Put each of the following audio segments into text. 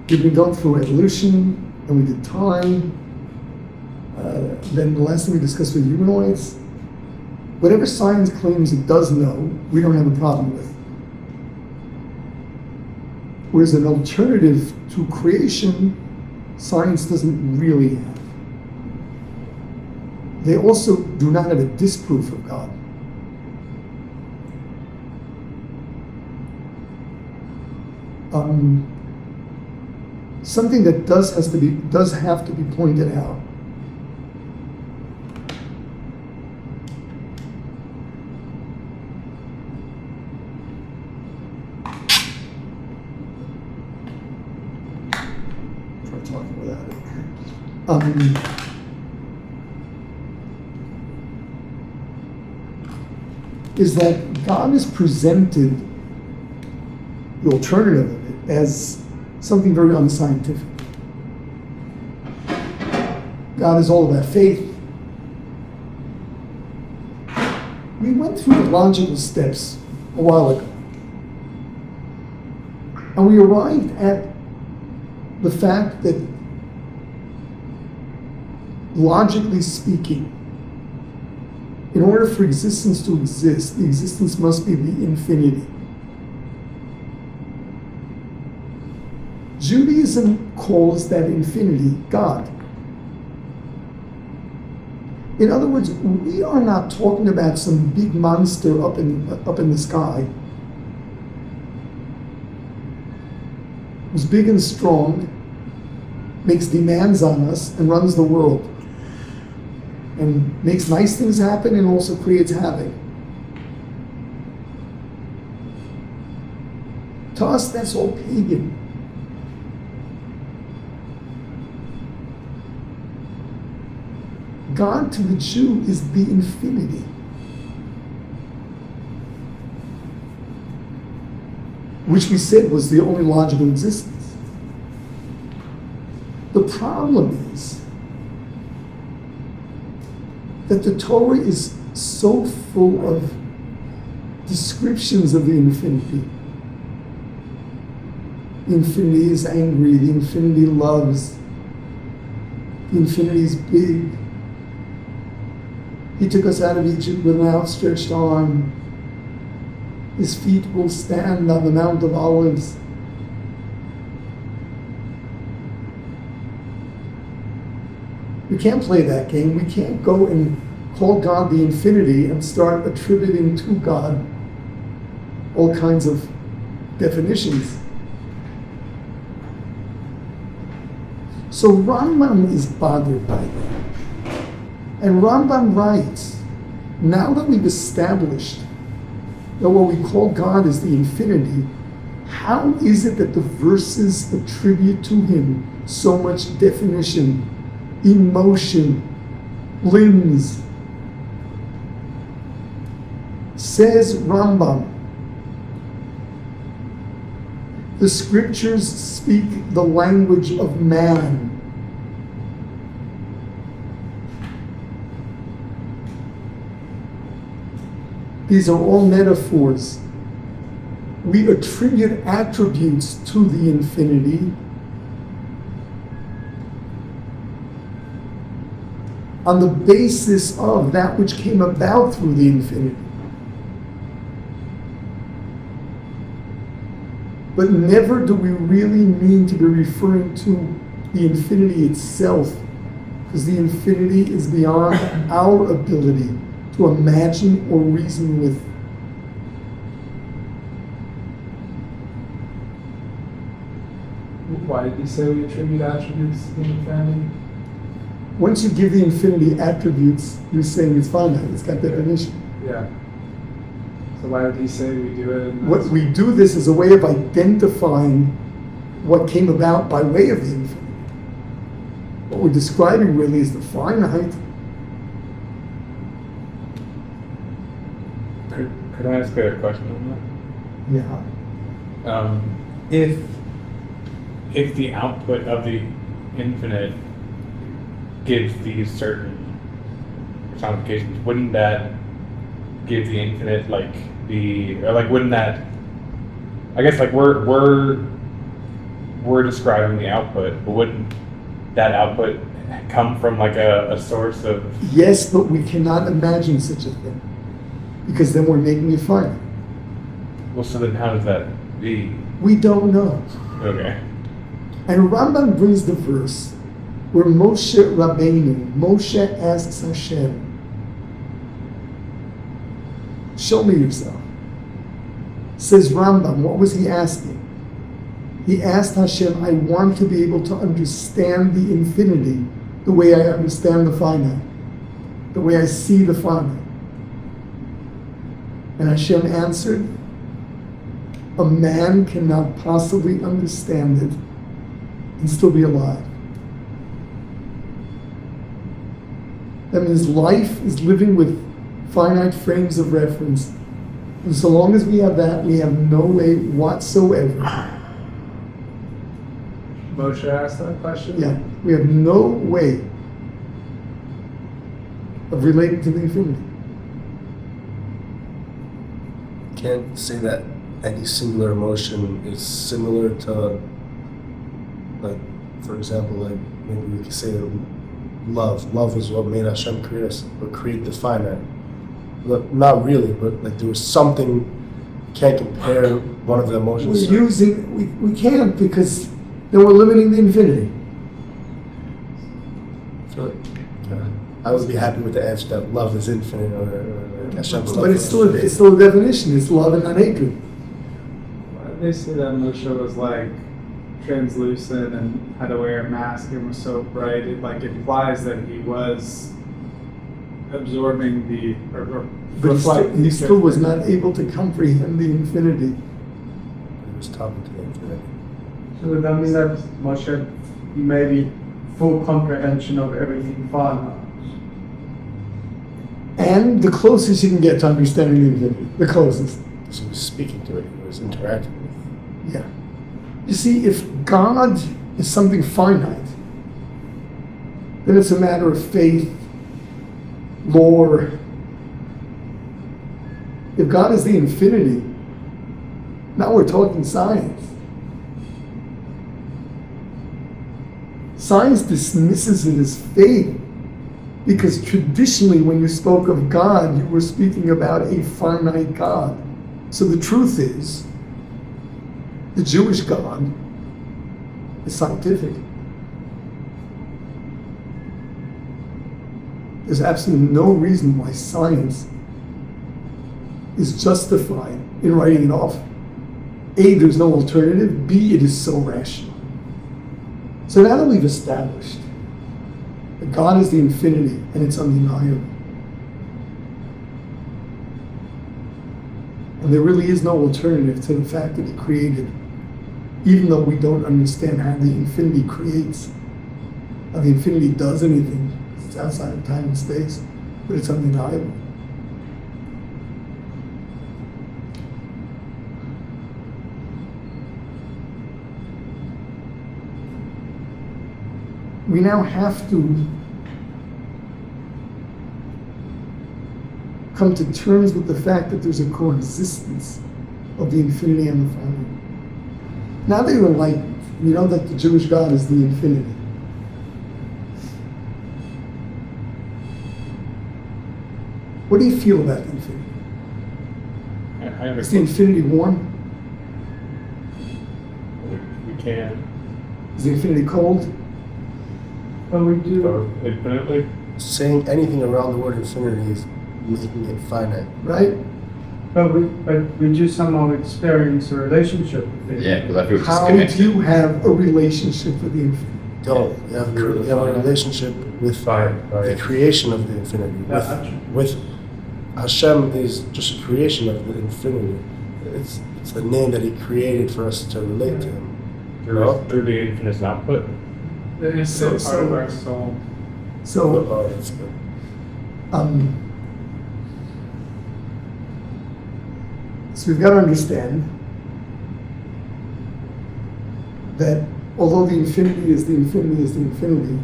We've been going through evolution, and we did time. Then the last thing we discussed was humanoids. Whatever science claims it does know, we don't have a problem with. Whereas an alternative to creation, science doesn't really have. They also do not have a disproof of God. Something that does have to be pointed out. Try talking without it. Is that God is presented, the alternative of it, as something very unscientific. God is all about faith. We went through the logical steps a while ago. And we arrived at the fact that, logically speaking, in order for existence to exist, the existence must be the infinity. Judaism calls that infinity God. In other words, we are not talking about some big monster up in the sky who's big and strong, makes demands on us, and runs the world, and makes nice things happen and also creates havoc. To us, that's all pagan. God to the Jew is the infinity. Which we said was the only logical existence. The problem is that the Torah is so full of descriptions of the infinity. The infinity is angry, the infinity loves, the infinity is big. He took us out of Egypt with an outstretched arm. His feet will stand on the Mount of Olives. We can't play that game. We can't go and call God the infinity and start attributing to God all kinds of definitions. So Rambam is bothered by that. And Rambam writes, now that we've established that what we call God is the infinity, how is it that the verses attribute to him so much definition, emotion, limbs? Says Rambam, the scriptures speak the language of man. These are all metaphors. We attribute attributes to the infinity on the basis of that which came about through the infinity. But never do we really mean to be referring to the infinity itself, because the infinity is beyond our ability to imagine or reason with. Why did he say we attribute attributes to the infinity? Once you give the infinity attributes, you're saying it's finite, it's got definition. Yeah. So why did he say we do it? What we do this as a way of identifying what came about by way of the infinity. What we're describing really is the finite. Could I ask a question on Yeah. that? If the output of the infinite gives these certain personifications, wouldn't that give the infinite wouldn't that? I guess we're we're describing the output, but wouldn't that output come from like a source of? Yes, but we cannot imagine such a thing, because then we're making it finite. Well, so then how does that be? We don't know. Okay. And Rambam brings the verse where Moshe asks Hashem, show me yourself. Says Rambam, what was he asking? He asked Hashem, I want to be able to understand the infinity the way I understand the finite, the way I see the finite. And Hashem answered, a man cannot possibly understand it and still be alive. That means life is living with finite frames of reference. And so long as we have that, we have no way whatsoever. Moshe asked that question? Yeah, we have no way of relating to the infinity. Can't say that any singular emotion is similar to, like, for example, like maybe we could say that love. Love is what made Hashem create us, or create the finite. But not really, but like there was something, you can't compare one of the emotions. We can't, because then we're limiting the infinity. So, yeah, I would be happy with the answer that love is infinite, or Hashem's love. But it's still a definition. It's love and not hatred. Why did they say that Moshe was like translucent and had to wear a mask and was so bright? It like implies that he was absorbing the or But reflecting. he still was not able to comprehend the infinity. He was talking to the infinite. So would that mean that Moshe maybe full comprehension of everything finite? And the closest you can get to understanding the infinity, the closest. So he was speaking to it, he was interacting with Yeah. You see, if God is something finite, then it's a matter of faith, lore. If God is the infinity, now we're talking science. Science dismisses it as faith, because traditionally when you spoke of God, you were speaking about a finite God. So the truth is, the Jewish God is scientific. There's absolutely no reason why science is justified in writing it off. A, there's no alternative. B, it is so rational. So now that we've established that God is the infinity and it's undeniable, and there really is no alternative to the fact that He created, even though we don't understand how the infinity creates, how the infinity does anything, it's outside of time and space, but it's undeniable. We now have to come to terms with the fact that there's a coexistence of the infinity and the finite. Now that you're enlightened, you know that the Jewish God is the infinity. What do you feel about the infinity? Is the infinity warm? We can. Is the infinity cold? But we do. Or infinitely. saying anything around the word infinity is making it finite. Right? But we do somehow experience a relationship with it. Yeah, because I feel How do disconnected. you have a relationship with the infinity? Don't. You have a relationship with the creation of the infinity. With Hashem is just a creation of the infinity. It's the name that He created for us to relate to Him. Through the infinite output. The infinite part of our soul. So, Oh, that's good. So we've got to understand that although the infinity is the infinity is the infinity,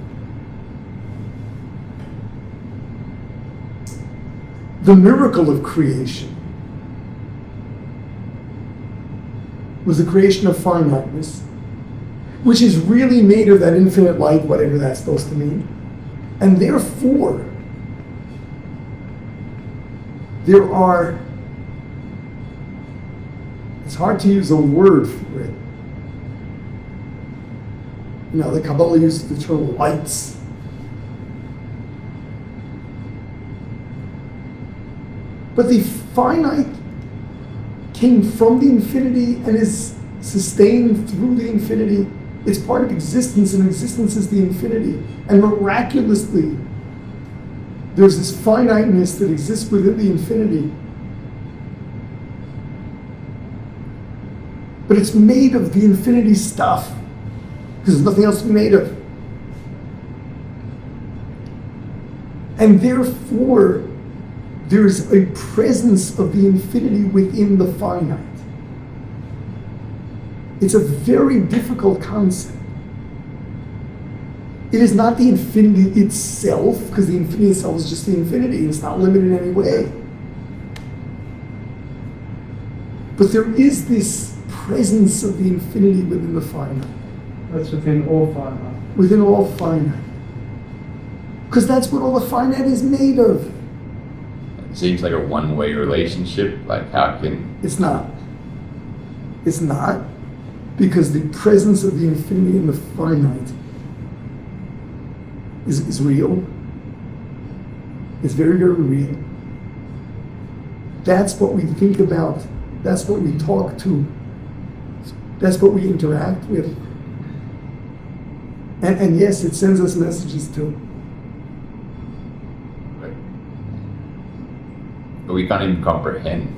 the miracle of creation was the creation of finiteness, which is really made of that infinite light, whatever that's supposed to mean. And therefore, there are, it's hard to use a word for it. You know, the Kabbalah uses the term lights. But the finite came from the infinity and is sustained through the infinity. It's part of existence, and existence is the infinity. And miraculously, there's this finiteness that exists within the infinity. But it's made of the infinity stuff, because there's nothing else to be made of. And therefore, there's a presence of the infinity within the finite. It's a very difficult concept. It is not the infinity itself, because the infinity itself is just the infinity. It's not limited in any way. But there is this presence of the infinity within the finite. That's within all finite. Within all finite. Because that's what all the finite is made of. It seems like a one-way relationship. Like, how can... It's not. It's not. Because the presence of the infinity in the finite is real. It's very, very real. That's what we think about. That's what we talk to. That's what we interact with. And yes, it sends us messages too. But we can't even comprehend.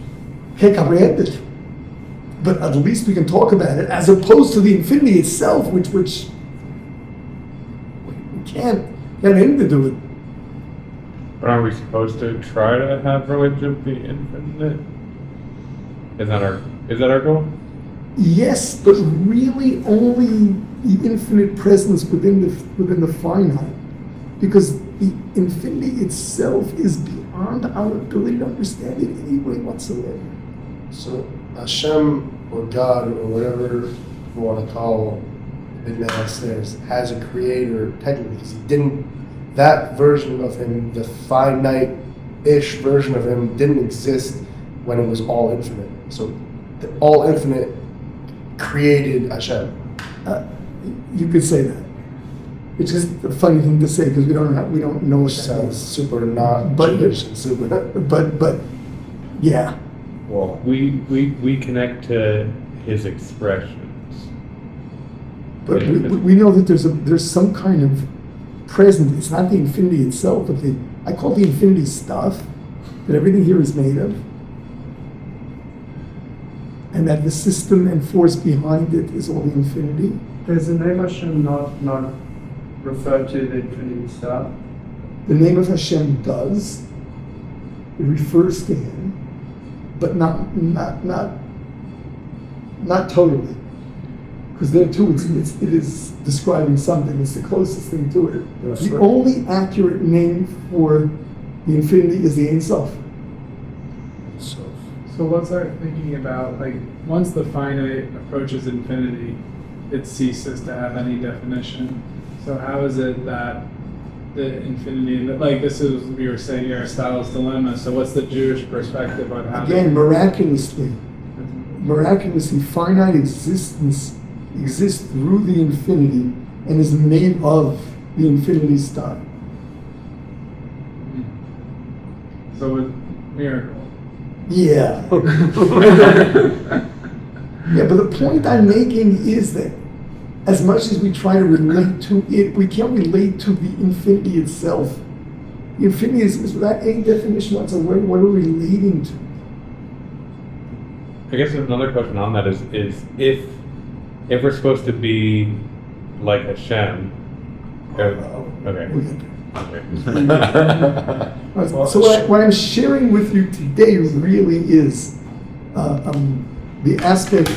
Can't comprehend it. But at least we can talk about it, as opposed to the infinity itself, which we can't get anything to do with. But aren't we supposed to try to have religion be infinite? Is that our goal? Yes, but really only the infinite presence within the finite, because the infinity itself is beyond our ability to understand it in any way whatsoever. So Hashem or God or whatever you want to call the big man upstairs has a creator technically, because he didn't, that version of him, the finite-ish version of him, didn't exist when it was all infinite. So the all infinite created Hashem. You could say that. It's just a funny thing to say because we don't know what Which that sounds means. super not But- Jewish and super. But yeah. Well, we connect to his expressions. But we know that there's some kind of present. It's not the infinity itself, but I call the infinity stuff that everything here is made of, and that the system and force behind it is all the infinity. Does the name Hashem not refer to the infinity stuff? The name of Hashem does. It refers to Him, but not totally. Because there too, it is describing something. It's the closest thing to it. Yes, The right. only accurate name for the infinity is the Ein Sof. So So what's our thinking about, like, once the finite approaches infinity, it ceases to have any definition. So how is it that the infinity, like this is, we were saying, Aristotle's dilemma, so what's the Jewish perspective on how Again, miraculously, finite existence exists through the infinity and is made of the infinity stuff. So with miracle. Yeah. Yeah, but the point I'm making is that as much as we try to relate to it, we can't relate to the infinity itself. The infinity is without any definition whatsoever. What are we relating to? I guess another question on that is if we're supposed to be like Hashem. Okay. So what I'm sharing with you today really is the aspect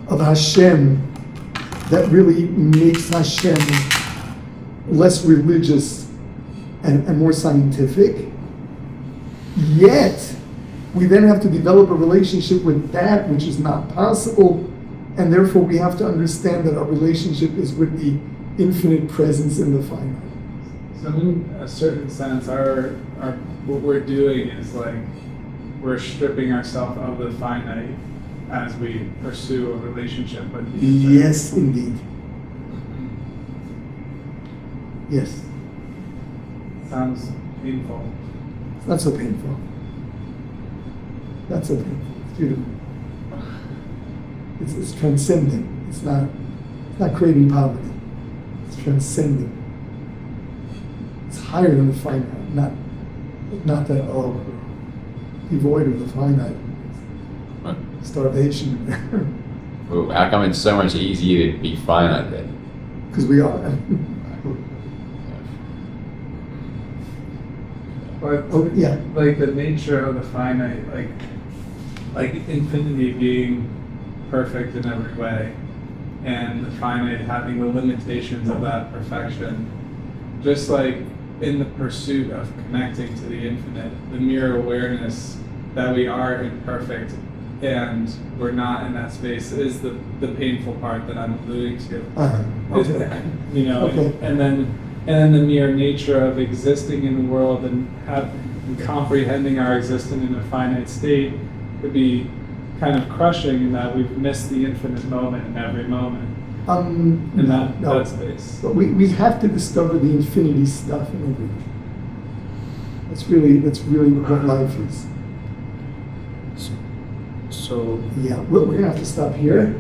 of Hashem that really makes Hashem less religious and more scientific. Yet, we then have to develop a relationship with that which is not possible, And therefore, we have to understand that our relationship is with the infinite presence in the finite. So in a certain sense, our what we're doing is like we're stripping ourselves of the finite as we pursue a relationship with the infinite. Yes, indeed. Yes. Sounds painful. It's not so painful. Not so painful. It's beautiful. It's transcending. It's not creating poverty. It's transcending. It's higher than the finite. Not that devoid of the finite. Starvation. Well, how come it's so much easier to be finite then? Because we are. But Oh, yeah. like the nature of the finite, like infinity being perfect in every way, and the finite having the limitations of that perfection. Just like in the pursuit of connecting to the infinite, the mere awareness that we are imperfect and we're not in that space is the painful part that I'm alluding to. Okay. You know, Okay. and then the mere nature of existing in the world and comprehending our existence in a finite state could be kind of crushing in that we've missed the infinite moment in every moment in that space. But we have to discover the infinity stuff in everything. That's really what life is. So Yeah, we're gonna have to stop here.